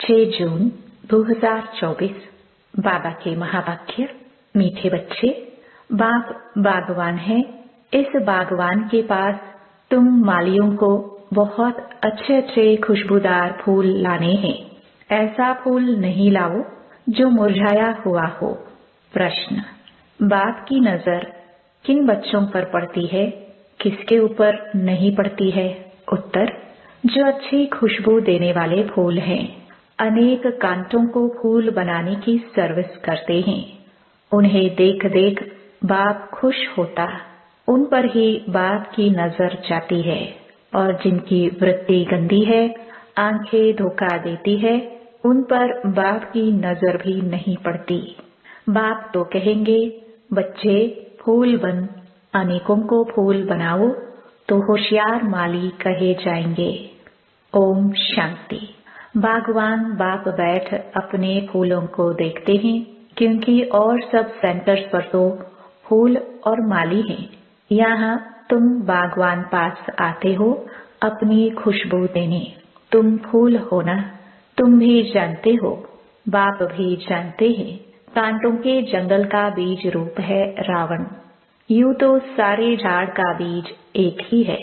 6 जून 2024। बाबा के महावाक्य। मीठे बच्चे, बाप बागवान है। इस बागवान के पास तुम मालियों को बहुत अच्छे अच्छे खुशबूदार फूल लाने हैं। ऐसा फूल नहीं लाओ जो मुरझाया हुआ हो। प्रश्न: बाप की नजर किन बच्चों पर पड़ती है, किसके ऊपर नहीं पड़ती है? उत्तर: जो अच्छी खुशबू देने वाले फूल हैं। अनेक कांटों को फूल बनाने की सर्विस करते हैं। उन्हें देख देख बाप खुश होता, उन पर ही बाप की नजर जाती है। और जिनकी वृत्ति गंदी है, आंखें धोखा देती है, उन पर बाप की नजर भी नहीं पड़ती। बाप तो कहेंगे, बच्चे फूल बन, अनेकों को फूल बनाओ, तो होशियार माली कहे जाएंगे। ओम शांति। बागवान बाप बैठ अपने फूलों को देखते हैं, क्योंकि और सब सेंटर्स पर तो फूल और माली हैं। यहाँ तुम बागवान पास आते हो अपनी खुशबू देने। तुम फूल हो ना? तुम भी जानते हो, बाप भी जानते हैं, कांटों के जंगल का बीज रूप है रावण। यूं तो सारे झाड़ का बीज एक ही है,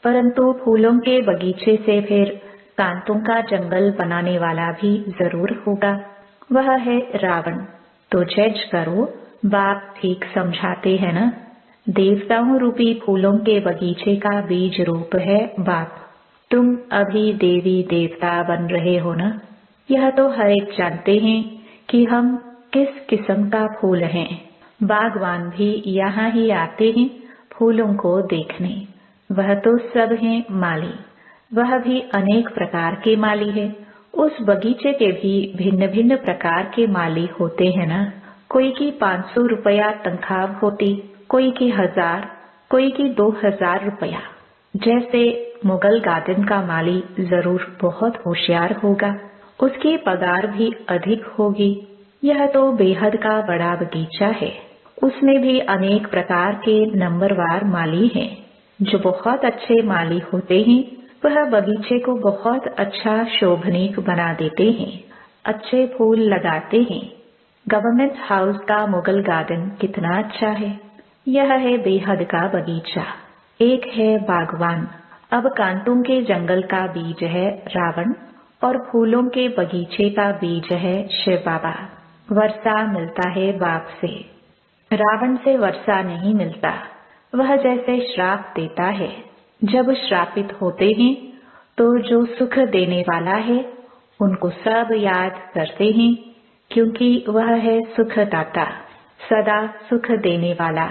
परंतु फूलों के बगीचे से फिर कांटों का जंगल बनाने वाला भी जरूर होगा। वह है रावण। तो जज करो, बाप ठीक समझाते हैं ना? देवताओं रूपी फूलों के बगीचे का बीज रूप है बाप। तुम अभी देवी देवता बन रहे हो ना? यह तो हर एक जानते हैं कि हम किस किस्म का फूल हैं। बागवान भी यहाँ ही आते हैं फूलों को देखने। वह तो सब हैं माली। वह भी अनेक प्रकार के माली है। उस बगीचे के भी भिन्न भिन्न प्रकार के माली होते हैं ना? कोई की 500 रुपया तनख्वाह होती, कोई की 1000, कोई की 2000 रुपया। जैसे मुगल गार्डन का माली जरूर बहुत होशियार होगा, उसकी पगार भी अधिक होगी। यह तो बेहद का बड़ा बगीचा है। उसमें भी अनेक प्रकार के नंबरवार माली हैं। जो बहुत अच्छे माली होते हैं, वह बगीचे को बहुत अच्छा शोभनीक बना देते हैं, अच्छे फूल लगाते हैं। गवर्नमेंट हाउस का मुगल गार्डन कितना अच्छा है। यह है बेहद का बगीचा। एक है बागवान। अब कांटों के जंगल का बीज है रावण, और फूलों के बगीचे का बीज है शिव बाबा। वर्षा मिलता है बाप से, रावण से वर्षा नहीं मिलता। वह जैसे श्राप देता है। जब श्रापित होते हैं तो जो सुख देने वाला है उनको सब याद करते हैं, क्योंकि वह है सुखदाता, सदा सुख देने वाला।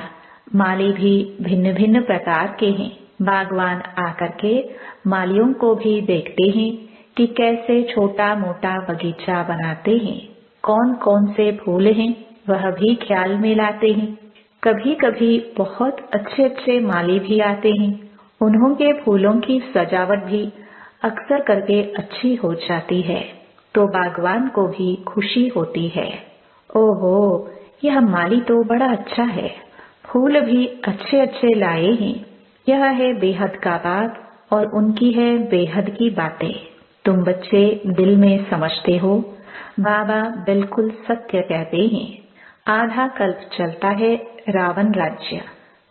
माली भी भिन्न भिन्न प्रकार के हैं। बागवान आकर के मालियों को भी देखते हैं कि कैसे छोटा मोटा बगीचा बनाते हैं, कौन कौन से फूल हैं वह भी ख्याल में लाते हैं। कभी कभी बहुत अच्छे अच्छे माली भी आते हैं। उन्हों के फूलों की सजावट भी अक्सर करके अच्छी हो जाती है, तो बागवान को भी खुशी होती है। ओहो, यह माली तो बड़ा अच्छा है, फूल भी अच्छे अच्छे लाए हैं। यह है बेहद का बाग, और उनकी है बेहद की बातें। तुम बच्चे दिल में समझते हो, बाबा बिल्कुल सत्य कहते हैं। आधा कल्प चलता है रावण राज्य।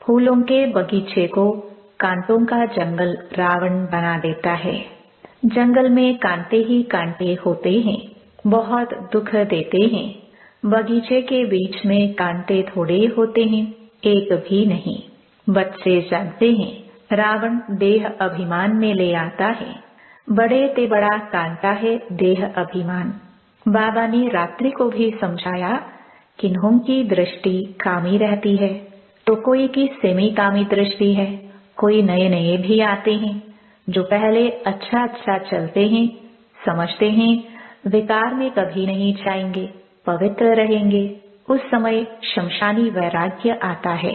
फूलों के बगीचे को कांटों का जंगल रावण बना देता है। जंगल में कांटे ही कांटे होते हैं, बहुत दुख देते हैं। बगीचे के बीच में कांटे थोड़े होते हैं, एक भी नहीं। बच्चे जानते हैं, रावण देह अभिमान में ले आता है। बड़े ते बड़ा कांटा है देह अभिमान। बाबा ने रात्रि को भी समझाया, किन्हों की दृष्टि कामी रहती है, तो कोई की सेमी कामी दृष्टि है। कोई नए नए भी आते हैं, जो पहले अच्छा अच्छा चलते हैं, समझते हैं विकार में कभी नहीं जाएंगे, पवित्र रहेंगे। उस समय शमशानी वैराग्य आता है।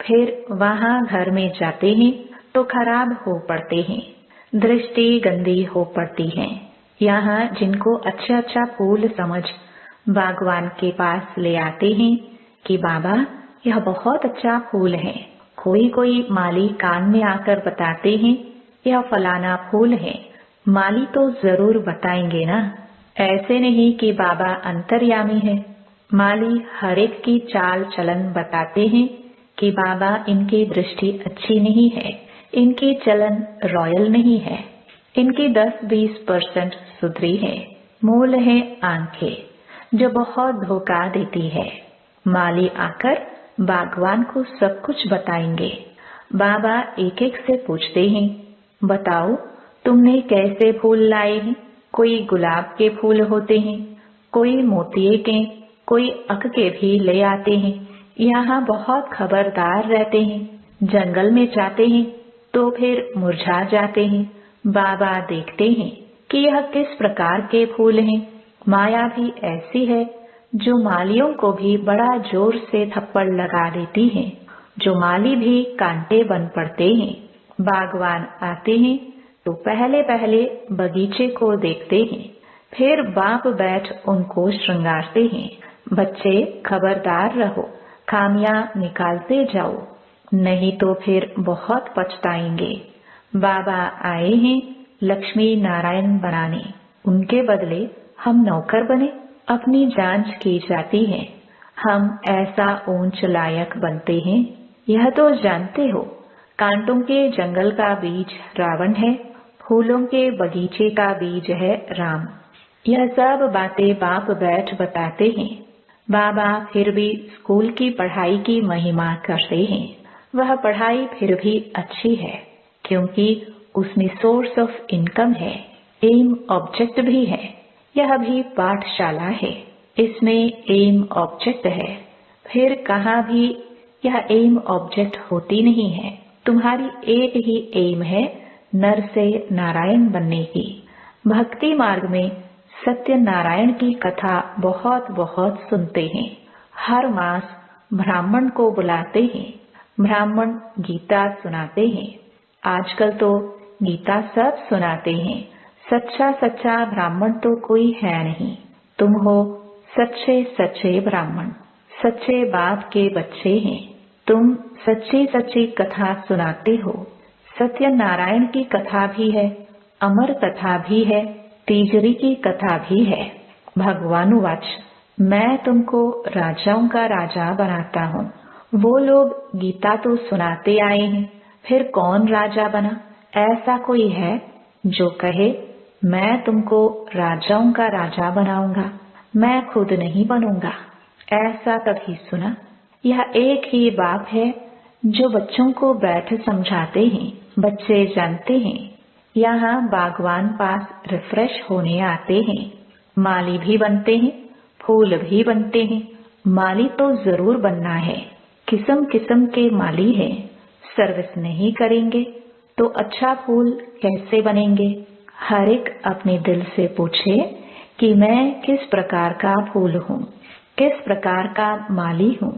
फिर वहां घर में जाते हैं तो खराब हो पड़ते हैं, दृष्टि गंदी हो पड़ती है। यहाँ जिनको अच्छा अच्छा फूल समझ बागवान के पास ले आते हैं कि बाबा यह बहुत अच्छा फूल है। कोई कोई माली कान में आकर बताते हैं यह फलाना फूल है। माली तो जरूर बताएंगे ना। ऐसे नहीं कि बाबा अंतर्यामी है। माली हर एक की चाल चलन बताते हैं कि बाबा इनकी दृष्टि अच्छी नहीं है, इनकी चलन रॉयल नहीं है, इनकी 10-20% सुधरी है। मूल है आंखें जो बहुत धोखा देती है। माली आकर बागवान को सब कुछ बताएंगे। बाबा एक एक से पूछते हैं, बताओ तुमने कैसे फूल लाए हैं। कोई गुलाब के फूल होते हैं, कोई मोतिये के, कोई अक के भी ले आते हैं। यहाँ बहुत खबरदार रहते हैं। जंगल में जाते हैं तो फिर मुरझा जाते हैं। बाबा देखते हैं कि यह किस प्रकार के फूल हैं। माया भी ऐसी है जो मालियों को भी बड़ा जोर से थप्पड़ लगा देती है, जो माली भी कांटे बन पड़ते हैं। बागवान आते हैं तो पहले पहले बगीचे को देखते हैं, फिर बाप बैठ उनको श्रृंगारते हैं। बच्चे खबरदार रहो, खामियां निकालते जाओ, नहीं तो फिर बहुत पछताएंगे। बाबा आए हैं लक्ष्मी नारायण बनाने, उनके बदले हम नौकर बने। अपनी जांच की जाती है, हम ऐसा ऊंच लायक बनते हैं। यह तो जानते हो, कांटों के जंगल का बीज रावण है, फूलों के बगीचे का बीज है राम। यह सब बातें बाप बैठ बताते हैं। बाबा फिर भी स्कूल की पढ़ाई की महिमा करते हैं। वह पढ़ाई फिर भी अच्छी है, क्योंकि उसमें सोर्स ऑफ इनकम है, एम ऑब्जेक्ट भी है। यह भी पाठशाला है, इसमें एम ऑब्जेक्ट है। फिर कहाँ भी यह एम ऑब्जेक्ट होती नहीं है। तुम्हारी एक ही एम है, नर से नारायण बनने की। भक्ति मार्ग में सत्यनारायण की कथा बहुत बहुत सुनते हैं। हर मास ब्राह्मण को बुलाते हैं, ब्राह्मण गीता सुनाते हैं। आजकल तो गीता सब सुनाते हैं। सच्चा सच्चा ब्राह्मण तो कोई है नहीं। तुम हो सच्चे सच्चे ब्राह्मण, सच्चे बाप के बच्चे हैं। तुम सच्ची सच्ची कथा सुनाते हो। सत्यनारायण की कथा भी है, अमर कथा भी है, तीजरी की कथा भी है। भगवानुवाच, मैं तुमको राजाओं का राजा बनाता हूँ। वो लोग गीता तो सुनाते आए हैं, फिर कौन राजा बना? ऐसा कोई है जो कहे मैं तुमको राजाओं का राजा बनाऊंगा, मैं खुद नहीं बनूंगा? ऐसा कभी सुना? यह एक ही बाप है जो बच्चों को बैठ समझाते हैं। बच्चे जानते हैं। यहाँ बागवान पास रिफ्रेश होने आते हैं। माली भी बनते हैं, फूल भी बनते हैं। माली तो जरूर बनना है। किस्म किस्म के माली हैं। सर्विस नहीं करेंगे तो अच्छा फूल कैसे बनेंगे? हर एक अपने दिल से पूछे कि मैं किस प्रकार का फूल हूँ, किस प्रकार का माली हूँ।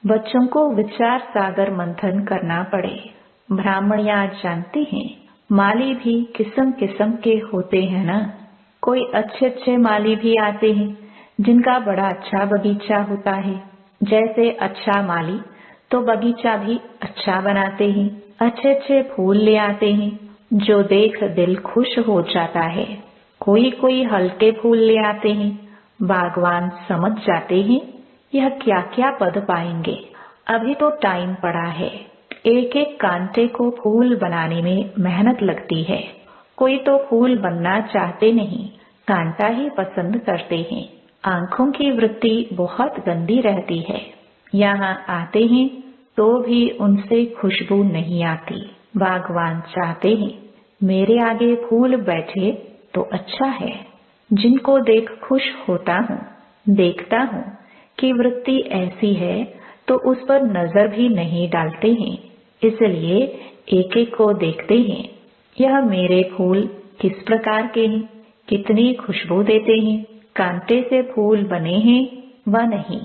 बच्चों को विचार सागर मंथन करना पड़े। ब्राह्मण यहाँ जानते हैं माली भी किस्म किस्म के होते हैं ना। कोई अच्छे अच्छे माली भी आते हैं जिनका बड़ा अच्छा बगीचा होता है। जैसे अच्छा माली तो बगीचा भी अच्छा बनाते हैं, अच्छे अच्छे फूल ले आते हैं जो देख दिल खुश हो जाता है। कोई कोई हल्के फूल ले आते हैं। बागवान समझ जाते हैं यह क्या क्या पद पाएंगे। अभी तो टाइम पड़ा है। एक एक कांटे को फूल बनाने में मेहनत लगती है। कोई तो फूल बनना चाहते नहीं, कांटा ही पसंद करते हैं। आंखों की वृत्ति बहुत गंदी रहती है। यहाँ आते हैं तो भी उनसे खुशबू नहीं आती। बागवान चाहते हैं मेरे आगे फूल बैठे तो अच्छा है। जिनको देख खुश होता हूँ, देखता हूँ कि वृत्ति ऐसी है तो उस पर नजर भी नहीं डालते हैं। इसलिए एक एक को देखते हैं, यह मेरे फूल किस प्रकार के हैं, कितनी खुशबू देते हैं, कांटे से फूल बने हैं व नहीं।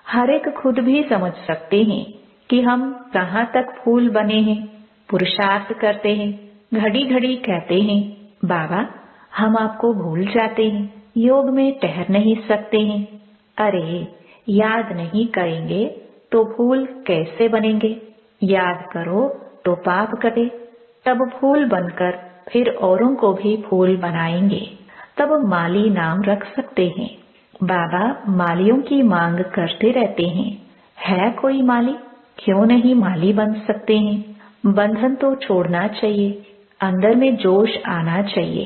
हर एक खुद भी समझ सकते हैं कि हम कहाँ तक फूल बने हैं। पुरुषार्थ करते हैं, घड़ी घड़ी कहते हैं बाबा हम आपको भूल जाते हैं, योग में ठहर नहीं सकते हैं। अरे याद नहीं करेंगे तो फूल कैसे बनेंगे? याद करो तो पाप कटे, तब फूल बनकर फिर औरों को भी फूल बनाएंगे। तब माली नाम रख सकते हैं। बाबा मालियों की मांग करते रहते हैं, है कोई माली? क्यों नहीं माली बन सकते हैं? बंधन तो छोड़ना चाहिए, अंदर में जोश आना चाहिए,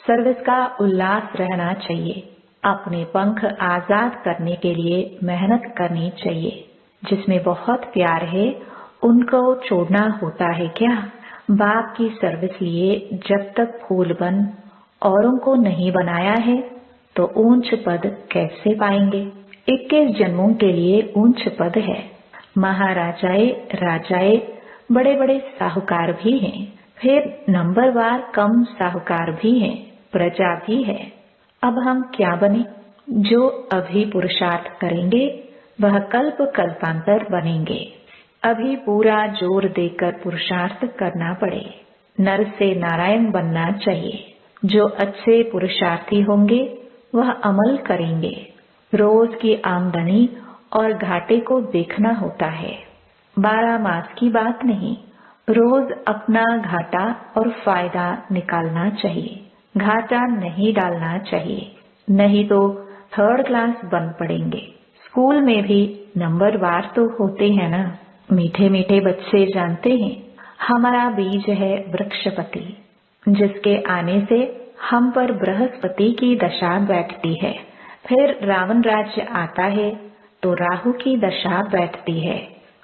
सर्विस का उल्लास रहना चाहिए, अपने पंख आजाद करने के लिए मेहनत करनी चाहिए। जिसमें बहुत प्यार है उनको छोड़ना होता है क्या? बाप की सर्विस लिए जब तक फूल बन औरों को नहीं बनाया है तो ऊंच पद कैसे पाएंगे? 21 जन्मों के लिए ऊंच पद है। महाराजाए राजाए बड़े बड़े साहूकार भी हैं, फिर नंबरवार कम साहूकार भी हैं, प्रजा भी है। अब हम क्या बने? जो अभी पुरुषार्थ करेंगे वह कल्प कल्पांतर बनेंगे। अभी पूरा जोर देकर पुरुषार्थ करना पड़े। नर से नारायण बनना चाहिए। जो अच्छे पुरुषार्थी होंगे वह अमल करेंगे। रोज की आमदनी और घाटे को देखना होता है, 12 मास की बात नहीं। रोज अपना घाटा और फायदा निकालना चाहिए, घाटा नहीं डालना चाहिए, नहीं तो थर्ड क्लास बन पड़ेंगे। स्कूल में भी नंबरवार तो होते हैं ना। मीठे मीठे बच्चे जानते हैं हमारा बीज है वृक्षपति, जिसके आने से हम पर बृहस्पति की दशा बैठती है। फिर रावण राज्य आता है तो राहु की दशा बैठती है।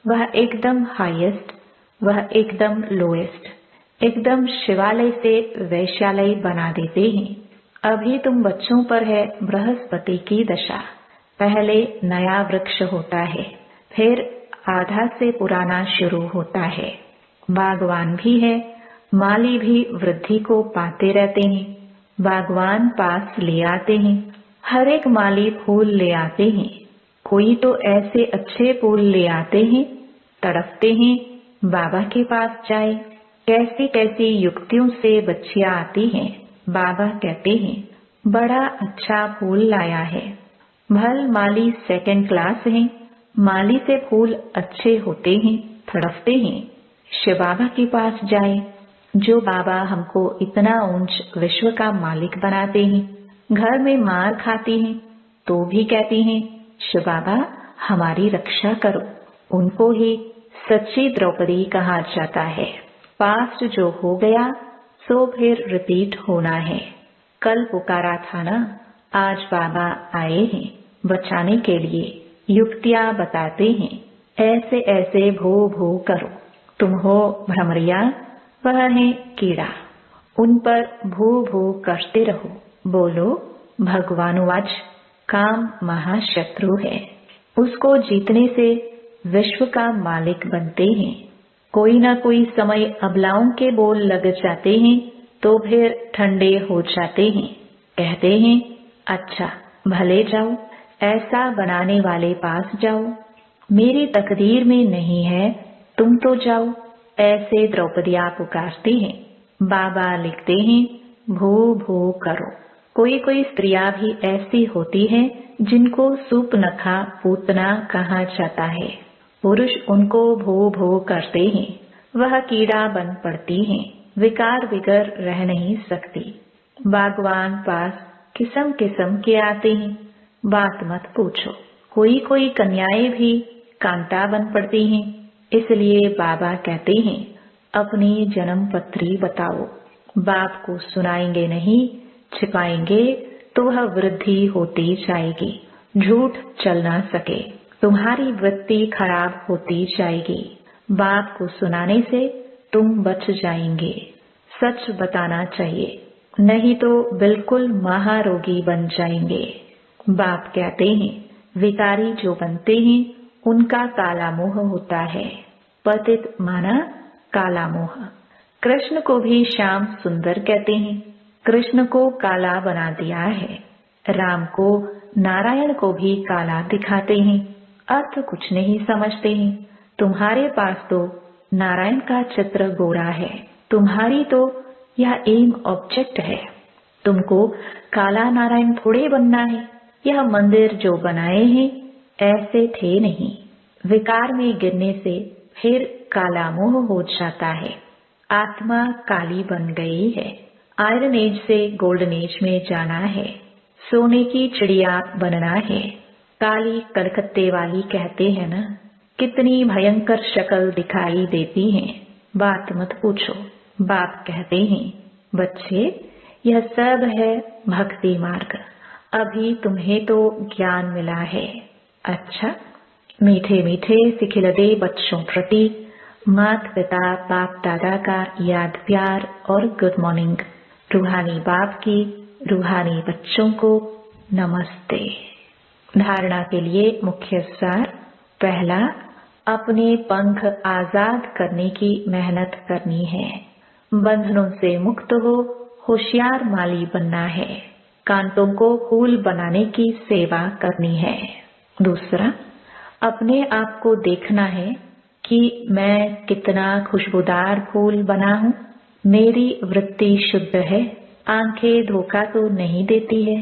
वह एकदम हाईएस्ट, वह एकदम लोएस्ट, एकदम शिवालय से वैश्यालय बना देते हैं। अभी तुम बच्चों पर है बृहस्पति की दशा। पहले नया वृक्ष होता है, फिर आधा से पुराना शुरू होता है। बागवान भी है, माली भी वृद्धि को पाते रहते हैं। बागवान पास ले आते हैं, हर एक माली फूल ले आते हैं। कोई तो ऐसे अच्छे फूल ले आते हैं, तड़पते हैं बाबा के पास जाए। कैसी कैसी युक्तियों से बच्चियां आती हैं। बाबा कहते हैं बड़ा अच्छा फूल लाया है। भल माली सेकंड क्लास है, माली से फूल अच्छे होते हैं, तड़पते हैं। शिव बाबा के पास जाए। जो बाबा हमको इतना ऊंच विश्व का मालिक बनाते हैं, घर में मार खाती हैं तो भी कहती हैं शिव बाबा हमारी रक्षा करो। उनको ही सच्ची द्रौपदी कहा जाता है। पास्ट जो हो गया सो फिर रिपीट होना है। कल पुकारा था ना, आज बाबा आए हैं बचाने के लिए। युक्तियां बताते हैं, ऐसे ऐसे भो भो करो। तुम हो भ्रमरिया, वह है कीड़ा, उन पर भू भू करते रहो। बोलो भगवानुवाच, काम महाशत्रु है, उसको जीतने से विश्व का मालिक बनते हैं। कोई न कोई समय अबलाओं के बोल लग जाते हैं तो फिर ठंडे हो जाते हैं। कहते हैं अच्छा भले जाओ, ऐसा बनाने वाले पास जाओ। मेरी तकदीर में नहीं है, तुम तो जाओ। ऐसे द्रौपदियां पुकारती हैं। बाबा लिखते हैं भू भू करो। कोई कोई स्त्रियां भी ऐसी होती हैं जिनको सूपनखा पूतना कहा जाता है। पुरुष उनको भो भो करते हैं, वह कीड़ा बन पड़ती हैं, विकार बिगर रह नहीं सकती। बागवान पास किस्म किस्म के आते हैं, बात मत पूछो। कोई कोई कन्याएं भी कांता बन पड़ती हैं। इसलिए बाबा कहते हैं अपनी जन्म पत्री बताओ। बाप को सुनाएंगे नहीं, छिपाएंगे तो वह वृद्धि होती जाएगी। झूठ चल ना सके, तुम्हारी वृत्ति खराब होती जाएगी। बाप को सुनाने से तुम बच जाएंगे। सच बताना चाहिए, नहीं तो बिल्कुल महारोगी बन जाएंगे। बाप कहते हैं विकारी जो बनते हैं उनका काला मोह होता है। पतित माना काला मोह। कृष्ण को भी श्याम सुंदर कहते हैं, कृष्ण को काला बना दिया है। राम को नारायण को भी काला दिखाते हैं, अर्थ कुछ नहीं समझते हैं। तुम्हारे पास तो नारायण का चित्र गोरा है, तुम्हारी तो यह एम ऑब्जेक्ट है। तुमको काला नारायण थोड़े बनना है। यह मंदिर जो बनाए हैं ऐसे थे नहीं। विकार में गिरने से फिर काला मोह हो जाता है। आत्मा काली बन गई है। आयरन एज से गोल्डन एज में जाना है, सोने की चिड़िया बनना है। काली कलकत्ते वाली कहते हैं ना, कितनी भयंकर शक्ल दिखाई देती है, बात मत पूछो। बाप कहते हैं, बच्चे यह सब है भक्ति मार्ग, अभी तुम्हें तो ज्ञान मिला है। अच्छा, मीठे मीठे सिखिलदे बच्चों प्रति माता पिता बाप दादा का याद प्यार और गुड मॉर्निंग। रूहानी बाप की रूहानी बच्चों को नमस्ते। धारणा के लिए मुख्य सार। पहला, अपने पंख आजाद करने की मेहनत करनी है। बंधनों से मुक्त हो होशियार माली बनना है। कांटों को फूल बनाने की सेवा करनी है। दूसरा, अपने आप को देखना है कि मैं कितना खुशबूदार फूल बना हूँ। मेरी वृत्ति शुद्ध है, आंखें धोखा तो नहीं देती है।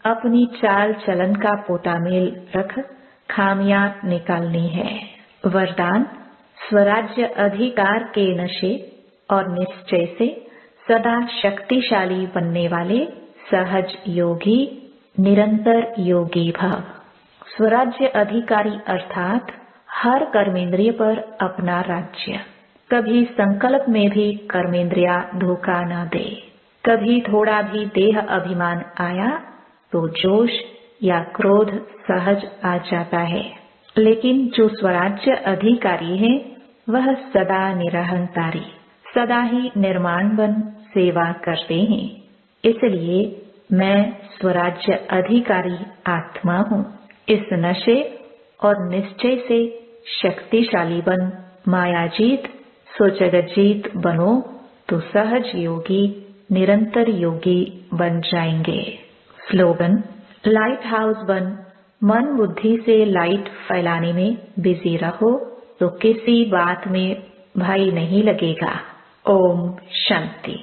अपनी चाल चलन का पोतामेल रख खामियां निकालनी है। वरदान, स्वराज्य अधिकार के नशे और निश्चय से सदा शक्तिशाली बनने वाले सहज योगी निरंतर योगी भव। स्वराज्य अधिकारी अर्थात हर कर्मेंद्रिय पर अपना राज्य। कभी संकल्प में भी कर्मेंद्रिया धोखा न दे। कभी थोड़ा भी देह अभिमान आया तो जोश या क्रोध सहज आ जाता है, लेकिन जो स्वराज्य अधिकारी है वह सदा निरहंकारी, सदा ही निर्माण बन सेवा करते हैं। इसलिए मैं स्वराज्य अधिकारी आत्मा हूँ। इस नशे और निश्चय से शक्तिशाली बन मायाजीत सो जगजीत बनो तो सहज योगी निरंतर योगी बन जाएंगे। स्लोगन, लाइट हाउस बन मन बुद्धि से लाइट फैलाने में बिजी रहो तो किसी बात में भय नहीं लगेगा। ओम शांति।